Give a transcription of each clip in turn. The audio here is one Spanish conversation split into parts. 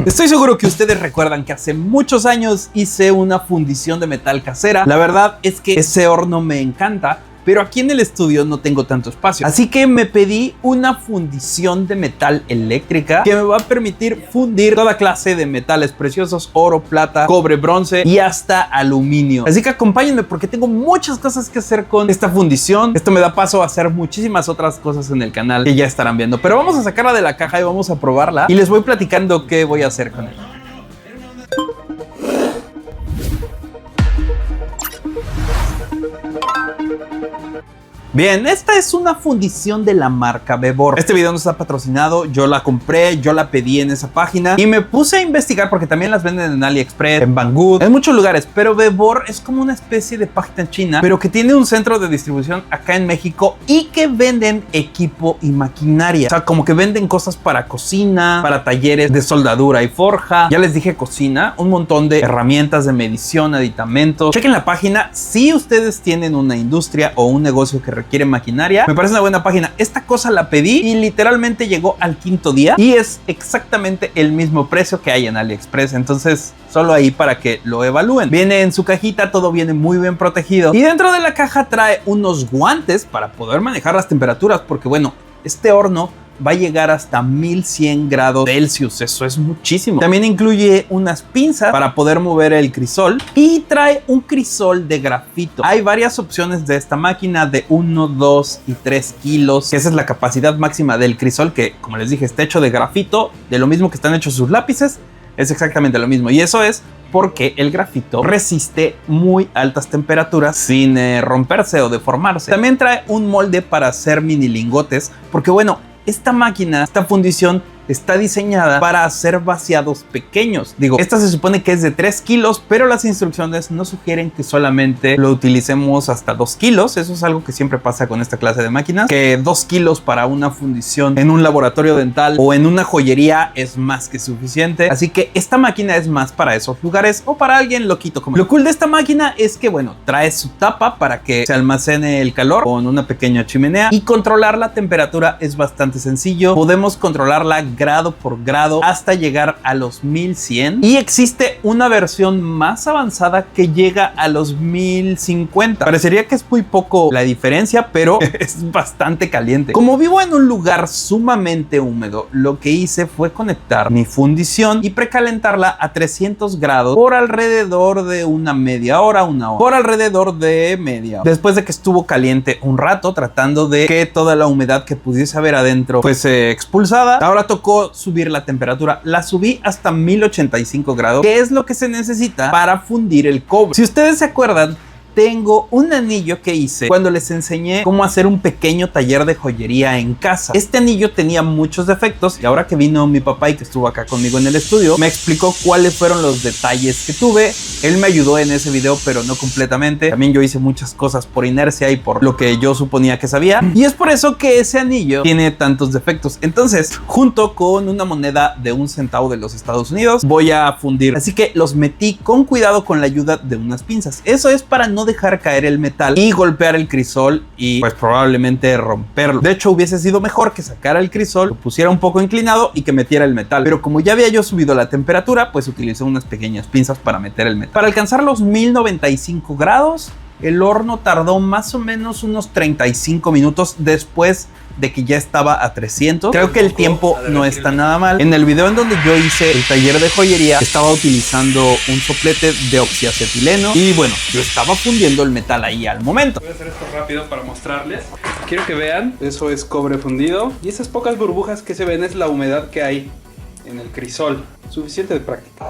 Estoy seguro que ustedes recuerdan que hace muchos años hice una fundición de metal casera. La verdad es que ese horno me encanta, pero aquí en el estudio no tengo tanto espacio. Así que me pedí una fundición de metal eléctrica que me va a permitir fundir toda clase de metales preciosos: oro, plata, cobre, bronce y hasta aluminio. Así que acompáñenme porque tengo muchas cosas que hacer con esta fundición. Esto me da paso a hacer muchísimas otras cosas en el canal que ya estarán viendo. Pero vamos a sacarla de la caja y vamos a probarla y les voy platicando qué voy a hacer con ella. Bien, esta es una fundición de la marca Vevor. Este video no está patrocinado, yo la compré, yo la pedí en esa página y me puse a investigar porque también las venden en AliExpress, en Banggood, en muchos lugares. Pero Vevor es como una especie de página china, pero que tiene un centro de distribución acá en México y que venden equipo y maquinaria. O sea, como que venden cosas para cocina, para talleres de soldadura y forja. Ya les dije cocina, un montón de herramientas de medición, aditamentos. Chequen la página si ustedes tienen una industria o un negocio que requiere maquinaria. Me parece una buena página. Esta cosa la pedí y literalmente llegó al quinto día y es exactamente el mismo precio que hay en AliExpress. Entonces, solo ahí para que lo evalúen. Viene en su cajita, todo viene muy bien protegido y dentro de la caja trae unos guantes para poder manejar las temperaturas, porque bueno, este horno va a llegar hasta 1100 grados Celsius. Eso es muchísimo. También incluye unas pinzas para poder mover el crisol y trae un crisol de grafito. Hay varias opciones de esta máquina de 1, 2 y 3 kilos, que esa es la capacidad máxima del crisol, que como les dije está hecho de grafito, de lo mismo que están hechos sus lápices. Es exactamente lo mismo y eso es porque el grafito resiste muy altas temperaturas sin romperse o deformarse. También trae un molde para hacer mini lingotes, porque bueno, esta máquina, esta fundición está diseñada para hacer vaciados pequeños. Digo, esta se supone que es de 3 kilos, pero las instrucciones nos sugieren que solamente lo utilicemos hasta 2 kilos. Eso es algo que siempre pasa con esta clase de máquinas, que 2 kilos para una fundición en un laboratorio dental o en una joyería es más que suficiente. Así que esta máquina es más para esos lugares o para alguien loquito como yo. Lo cool de esta máquina es que, bueno, trae su tapa para que se almacene el calor con una pequeña chimenea y controlar la temperatura es bastante sencillo. Podemos controlarla grado por grado hasta llegar a los 1100 y existe una versión más avanzada que llega a los 1050. Parecería que es muy poco la diferencia, pero es bastante caliente. Como vivo en un lugar sumamente húmedo, lo que hice fue conectar mi fundición y precalentarla a 300 grados por alrededor de una media hora, por alrededor de media hora. Después de que estuvo caliente un rato, tratando de que toda la humedad que pudiese haber adentro fuese expulsada, ahora tocó subir la temperatura. La subí hasta 1085 grados, que es lo que se necesita para fundir el cobre. Si ustedes se acuerdan, tengo un anillo que hice cuando les enseñé cómo hacer un pequeño taller de joyería en casa. Este anillo tenía muchos defectos y ahora que vino mi papá y que estuvo acá conmigo en el estudio, me explicó cuáles fueron los detalles que tuve. Él me ayudó en ese video, pero no completamente. También yo hice muchas cosas por inercia y por lo que yo suponía que sabía. Y es por eso que ese anillo tiene tantos defectos. Entonces, junto con una moneda de 1 centavo de los Estados Unidos, voy a fundir. Así que los metí con cuidado con la ayuda de unas pinzas. Eso es para no dejar caer el metal y golpear el crisol y pues probablemente romperlo. De hecho, hubiese sido mejor que sacara el crisol, lo pusiera un poco inclinado y que metiera el metal. Pero como ya había yo subido la temperatura, pues utilicé unas pequeñas pinzas para meter el metal. Para alcanzar los 1095 grados, el horno tardó más o menos unos 35 minutos después de que ya estaba a 300. Creo que el tiempo no está nada mal. En el video en donde yo hice el taller de joyería, estaba utilizando un soplete de oxiacetileno y bueno, yo estaba fundiendo el metal ahí al momento. Voy a hacer esto rápido para mostrarles. Quiero que vean, eso es cobre fundido y esas pocas burbujas que se ven es la humedad que hay en el crisol. Suficiente de práctica.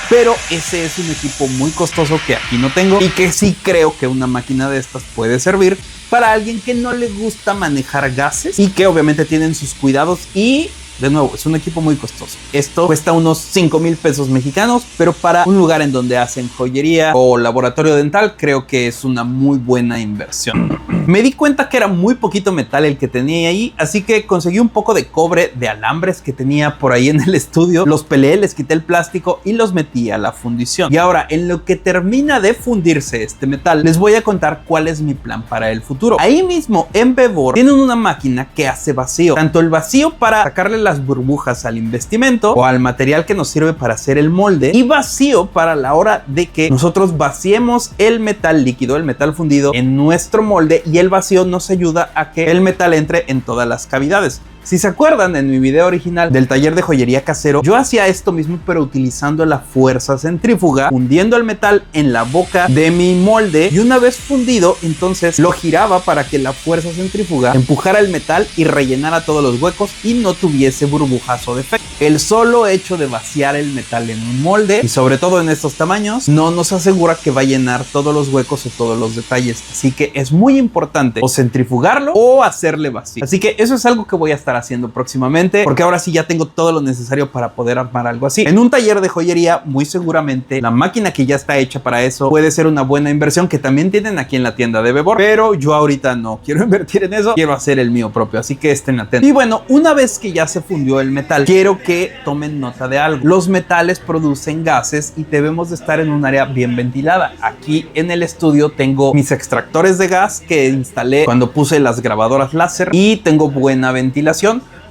Pero ese es un equipo muy costoso que aquí no tengo y que sí creo que una máquina de estas puede servir para alguien que no le gusta manejar gases y que obviamente tienen sus cuidados y De nuevo, es un equipo muy costoso. Esto cuesta unos 5,000 pesos mexicanos, pero para un lugar en donde hacen joyería o laboratorio dental, creo que es una muy buena inversión. Me di cuenta que era muy poquito metal el que tenía ahí, así que conseguí un poco de cobre de alambres que tenía por ahí en el estudio, los peleé, les quité el plástico y los metí a la fundición. Y ahora, en lo que termina de fundirse este metal, les voy a contar cuál es mi plan para el futuro. Ahí mismo en Bebor tienen una máquina que hace vacío, tanto el vacío para sacarle las burbujas al investimento o al material que nos sirve para hacer el molde, y vacío para la hora de que nosotros vaciemos el metal líquido, el metal fundido en nuestro molde, y el vacío nos ayuda a que el metal entre en todas las cavidades. Si se acuerdan, en mi video original del taller de joyería casero, yo hacía esto mismo, pero utilizando la fuerza centrífuga, fundiendo el metal en la boca de mi molde, y una vez fundido, entonces lo giraba para que la fuerza centrífuga empujara el metal y rellenara todos los huecos y no tuviese burbujas o defectos. El solo hecho de vaciar el metal en un molde, y sobre todo en estos tamaños, no nos asegura que va a llenar todos los huecos o todos los detalles. Así que es muy importante o centrifugarlo o hacerle vacío. Así que eso es algo que voy a estar haciendo próximamente, porque ahora sí ya tengo todo lo necesario para poder armar algo así. En un taller de joyería, muy seguramente la máquina que ya está hecha para eso puede ser una buena inversión, que también tienen aquí en la tienda de Bebor, pero yo ahorita no quiero invertir en eso, quiero hacer el mío propio, así que estén atentos. Y bueno, una vez que ya se fundió el metal, quiero que tomen nota de algo. Los metales producen gases y debemos de estar en un área bien ventilada. Aquí en el estudio tengo mis extractores de gas que instalé cuando puse las grabadoras láser y tengo buena ventilación.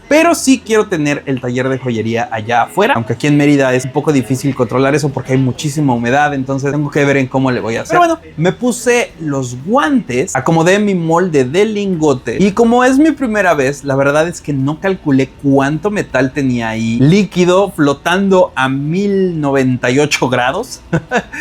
Pero sí quiero tener el taller de joyería allá afuera, aunque aquí en Mérida es un poco difícil controlar eso porque hay muchísima humedad, entonces tengo que ver en cómo le voy a hacer. Pero bueno, me puse los guantes, acomodé mi molde de lingote, y como es mi primera vez, la verdad es que no calculé cuánto metal tenía ahí líquido flotando a 1098 grados.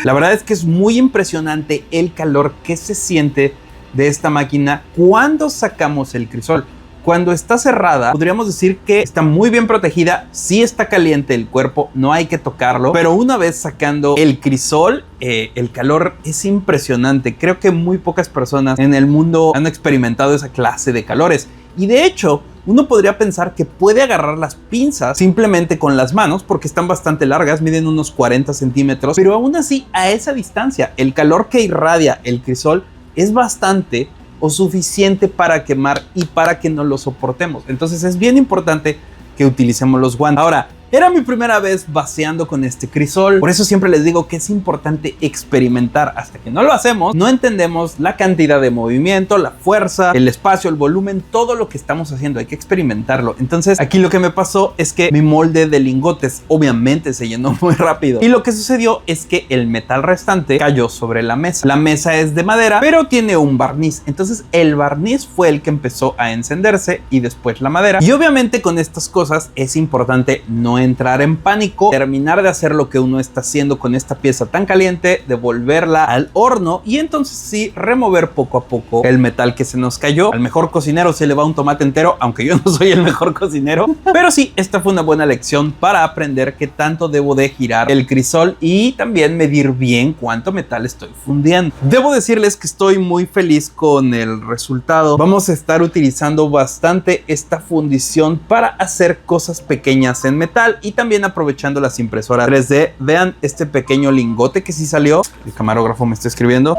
La verdad es que es muy impresionante el calor que se siente de esta máquina cuando sacamos el crisol. Cuando está cerrada, podríamos decir que está muy bien protegida. Sí está caliente el cuerpo, no hay que tocarlo, pero una vez sacando el crisol, el calor es impresionante. Creo que muy pocas personas en el mundo han experimentado esa clase de calores. Y de hecho, uno podría pensar que puede agarrar las pinzas simplemente con las manos, porque están bastante largas, miden unos 40 centímetros, pero aún así, a esa distancia, el calor que irradia el crisol es bastante o suficiente para quemar y para que no lo soportemos. Entonces es bien importante que utilicemos los guantes. Ahora, era mi primera vez vaciando con este crisol, por eso siempre les digo que es importante experimentar. Hasta que no lo hacemos, no entendemos la cantidad de movimiento, la fuerza, el espacio, el volumen, todo lo que estamos haciendo, hay que experimentarlo. Entonces aquí lo que me pasó es que mi molde de lingotes obviamente se llenó muy rápido, y lo que sucedió es que el metal restante cayó sobre la mesa. La mesa es de madera, pero tiene un barniz, entonces el barniz fue el que empezó a encenderse y después la madera. Y obviamente con estas cosas es importante no entrar en pánico, terminar de hacer lo que uno está haciendo con esta pieza tan caliente, devolverla al horno y entonces sí remover poco a poco el metal que se nos cayó. Al mejor cocinero se le va un tomate entero, aunque yo no soy el mejor cocinero, pero sí, esta fue una buena lección para aprender qué tanto debo de girar el crisol y también medir bien cuánto metal estoy fundiendo. Debo decirles que estoy muy feliz con el resultado. Vamos a estar utilizando bastante esta fundición para hacer cosas pequeñas en metal y también aprovechando las impresoras 3D. Vean este pequeño lingote que sí salió. El camarógrafo me está escribiendo.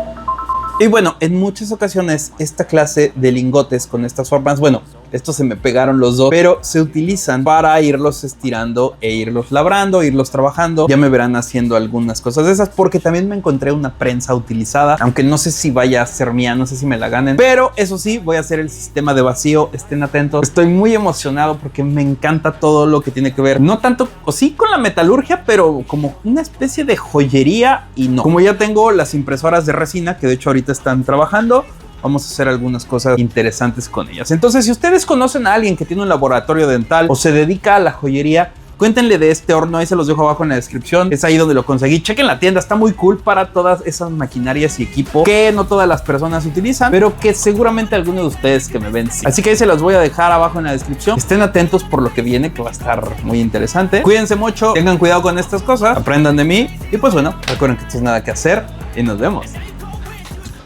Y bueno, en muchas ocasiones esta clase de lingotes con estas formas, bueno, estos se me pegaron los dos, pero se utilizan para irlos estirando e irlos labrando, irlos trabajando. Ya me verán haciendo algunas cosas de esas, porque también me encontré una prensa utilizada, aunque no sé si vaya a ser mía, no sé si me la ganen, pero eso sí, voy a hacer el sistema de vacío. Estén atentos. Estoy muy emocionado porque me encanta todo lo que tiene que ver, no tanto o sí con la metalurgia, pero como una especie de joyería. Y no, como ya tengo las impresoras de resina, que de hecho ahorita están trabajando, vamos a hacer algunas cosas interesantes con ellas. Entonces, si ustedes conocen a alguien que tiene un laboratorio dental o se dedica a la joyería, cuéntenle de este horno, ahí se los dejo abajo en la descripción. Es ahí donde lo conseguí. Chequen la tienda, está muy cool para todas esas maquinarias y equipo que no todas las personas utilizan, pero que seguramente algunos de ustedes que me ven sí. Así que ahí se los voy a dejar abajo en la descripción. Estén atentos por lo que viene, que va a estar muy interesante. Cuídense mucho, tengan cuidado con estas cosas, aprendan de mí y pues bueno, recuerden que esto es Nada que Hacer y nos vemos.